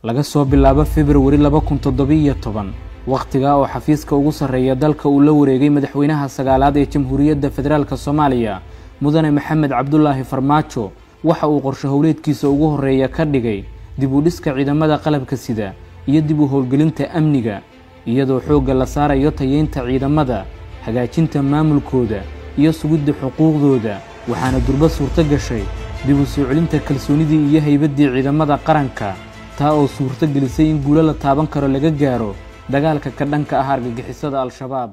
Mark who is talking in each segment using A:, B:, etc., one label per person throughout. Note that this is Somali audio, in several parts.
A: laga soo bilaabo February 2017 waqtiga oo xafiiska ugu sareeya dalka uu la wareegay madaxweynaha sagaalaad ee Jamhuuriyadda Federaalka Soomaaliya mudane Maxamed Cabdullaahi Farmaajo waxa uu qorshe howleedkiisa ugu horeeya ka dhigay dib u dhiska ciidamada qalabka sida iyo dib u howlgelinta amniga iyadoo xoogga la saarayo tayeynta ciidamada hagaajinta maamulkooda iyo sugidda xuquuqdooda waxaana durba suurto gashay dib u soo celinta kalsoonidii iyo haybadii ciidamada qaranka taa oo suurto gelisay in guulo la taaban karo laga gaaro dagaalka ka dhanka ah argagixisada al-shabaab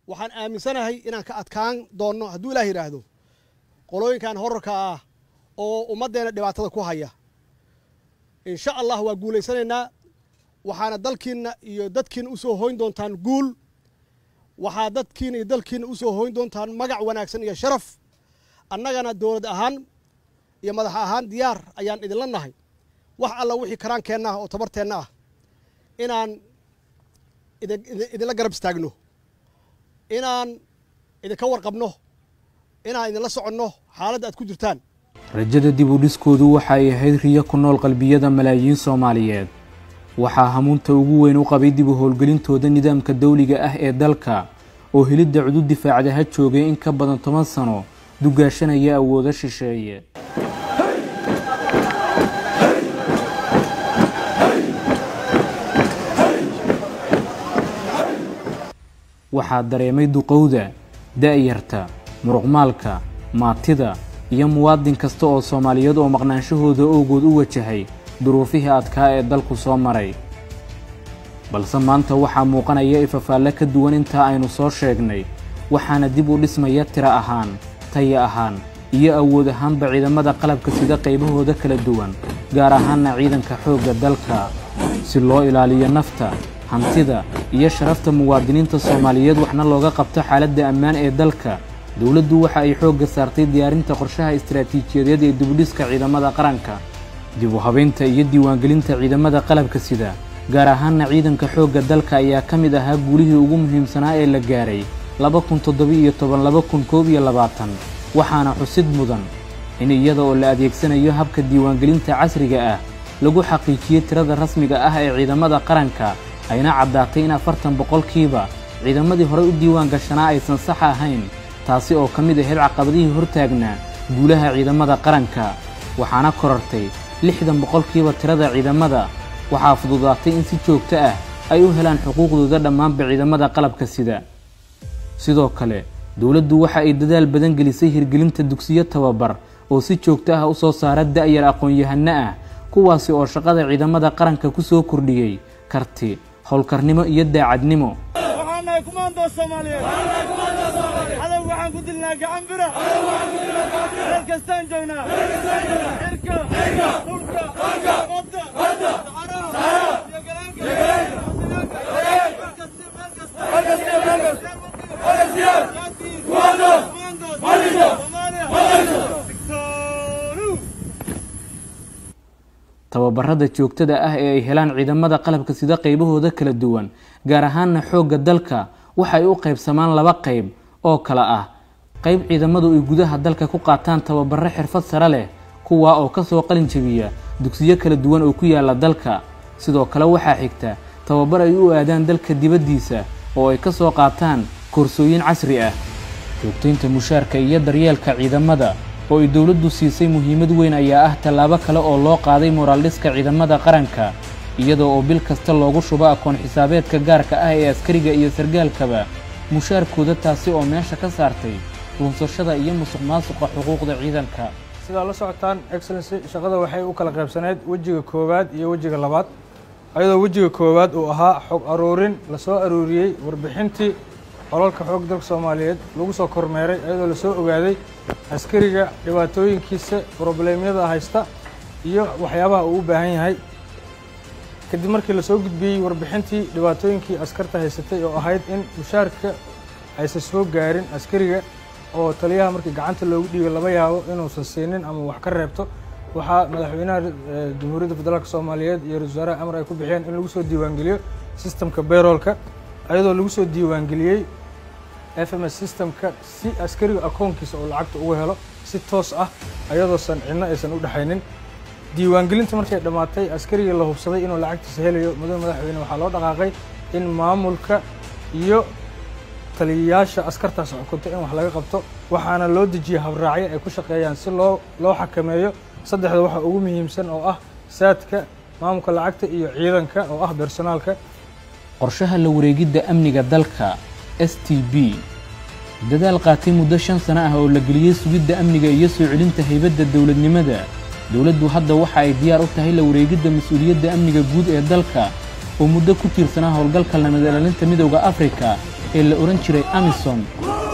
B: waxaan aaminsanahay inaan ka adkaan doono hadduu Ilaahay yiraahdo qolooyinkan horarka ah oo ummadeena dhibaatada ku haya insha Allah waa guuleysanaynaa waxaana dalkiina iyo dadkiina u soo hooyn doontaan guul waxa dadkiina iyo dalkiina u soo hooyn doontaan magac wanaagsan iyo sharaf annagana dawlad ahaan iyo madax ahaan diyaar ayaan idin la nahay wax alla wixii karaankeenna oo tabarteenna ah inaan idin la garab istaagno inaan idinka warqabno inaan idin la soconno xaaladda aad ku jirtaan
A: rajada dib u dhiskoodu waxa ay ahayd riyo ku nool qalbiyada malaayiin Soomaaliyeed waxaa hamuunta ugu weyn u qabay dib u howlgelintooda nidaamka dawliga ah ee dalka oo helidda cudud difaacadaha joogay in ka badan 10 sano dugaashanaya awoodo shisheeye waxaa dareemay duqowda da'yarta muruqmaalka maatida iyo muwaadin kasta oo Soomaaliyeed oo maqnaanshahooda ogood u wajahay duruufihii adkaa ee dalku soo maray balse maanta waxaa muuqanaya ifafaale ka duwan inta aynu soo sheegnay waxaana dib u dhismaya tiro ahaan tayo ahaan iyo awood ahaanba ciidamada qalabka sida qaybahooda kala duwan gaar ahaanna ciidanka xoogga dalka si loo ilaaliyo nafta hantida iyo sharafta muwaadiniinta Soomaaliyeed waxna looga qabto xaaladda ammaan ee dalka dawladdu waxa ay xoogga saartay diyaarinta qorshaha istiraatiijiyadeed ee dib u dhiska ciidamada qaranka dib u habeynta iyo diiwaangelinta ciidamada qalabka sida gaar ahaanna ciidanka xoogga dalka ayaa ka mid ahaa guulihii ugu muhiimsanaa ee la gaaray 2017-2021 waxaana xusid mudan in iyada oo la adeegsanayo habka diiwaangelinta casriga ah lagu xaqiijiyay tirada rasmiga ah ee ciidamada qaranka ayna caddaatay in 40% ciidamadii hore u diiwaan gashanaa aysan sax ahayn taasi oo ka mid ahayd caqabadihii hortaagnaa guulaha ciidamada qaranka waxaana korortay 60% tirada ciidamada waxaa fududaatay in si joogto ah ay u helaan xuquuqdooda dhammaanba ciidamada qalabka sida sidoo kale dawladdu waxa ay dadaal badan gelisay hirgelinta dugsiyo tababar oo si joogto ah u soo saara da'yar aqoon-yahano ah kuwaasi oo shaqada ciidamada qaranka ku soo kordhiyay karti howlkarnimo iyo daacadnimo
C: waxaanay kumaando Soomaaliyeed hada waxaan ku dilnaa gacan bira kastaan joognaa irka dhulka wadda
A: tababarada joogtada ah ee ay helaan ciidamada qalabka sida qaybahooda kala duwan gaar ahaanna xoogga dalka waxa ay u qaybsamaan laba qayb oo kala ah qayb ciidamadu ay gudaha dalka ku qaataan tababarro xirfad sare leh kuwa oo ka soo qalin jabiya dugsiyo kala duwan oo ku yaala dalka sidoo kale waxaa xigta tababar ay u aadaan dalka dibadiisa oo ay ka soo qaataan koorsooyin casri ah joogtaynta mushaarka iyo daryeelka ciidamada oo ay dawladdu siisay muhiimad weyn ayaa ah talaabo kale oo loo qaaday moraal dhiska ciidamada qaranka iyadoo oo bil kasta loogu shubo akoon xisaabeedka gaarka ah ee askariga iyo sargaalkaba mushaarkooda taasi oo meesha ka saartay runsashada iyo musuqmaasuqa xuquuqda ciidanka
C: sida la socotaan excellency shaqada waxay u kala qaybsaneed wajiga koowaad iyo wajiga labaad ayadoo wajiga koowaad uu ahaa xog aruurin la soo aruuriyay warbixintii qolalka xoog dalka Soomaaliyeed lagu soo kormeeray ayadoo la soo ogaaday askariga dhibaatooyinkiisa problemyada haysta iyo waxyaabaha uu u baahan yahay kadib markii la soo gudbiyay warbixintii dhibaatooyinkii askarta haysatay oo ahayd in mushaarka aysan soo gaarin askariga oo taliyaha markii gacanta loogu dhiibay laba yaabo inuusan siinin ama wax ka reebto waxaa madaxweynaha Jamhuuriyadda Federaalka Soomaaliyeed iyo ra'iisul wasaaraha amar ay ku bixiyeen in lagu soo diiwaangeliyo systemka payrollka ayadoo lagu soo diiwaangeliyay FMS systemka si askariga akoonkiisa oo lacagta ugu helo si toos ah ayadoo san cidna aysan u dhaxaynin diiwaangelinta markay dhammaatay askarigii la hubsaday inuu lacagtiisa helayo mudane madaxweyne waxaa loo dhaqaaqay in maamulka iyo taliyayaasha askartaas xukunta in wax laga qabto waxaana loo dejiyay habraacyo ay ku shaqeeyaan si loo xakameeyo saddexda waxa ugu muhiimsan oo ah saadka maamulka lacagta iyo ciidanka oo ah personaalka.
A: qorshaha la wareegidda amniga dalka STB dadaal qaatay muddo 5 sano ah oo la geliyay sugidda amniga iyo soo celinta haybadda dawladnimada. dawladdu hadda waxa ay diyaar u tahay la wareegidda mas'uuliyadda amniga guud ee dalka oo muddo ku tiirsanaa howlgalka nabad ilaalinta midowga Afrika ee la oran jiray AMISOM.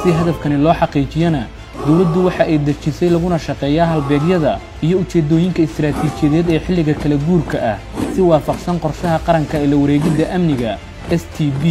A: si hadafkani loo xaqiijiyana dawladdu waxa ay dejisay laguna shaqeeyaa halbeegyada iyo ujeedooyinka istiraatiijiyadeed ee xilliga kala guurka ah si waafaqsan qorshaha qaranka ee la wareegidda amniga STB.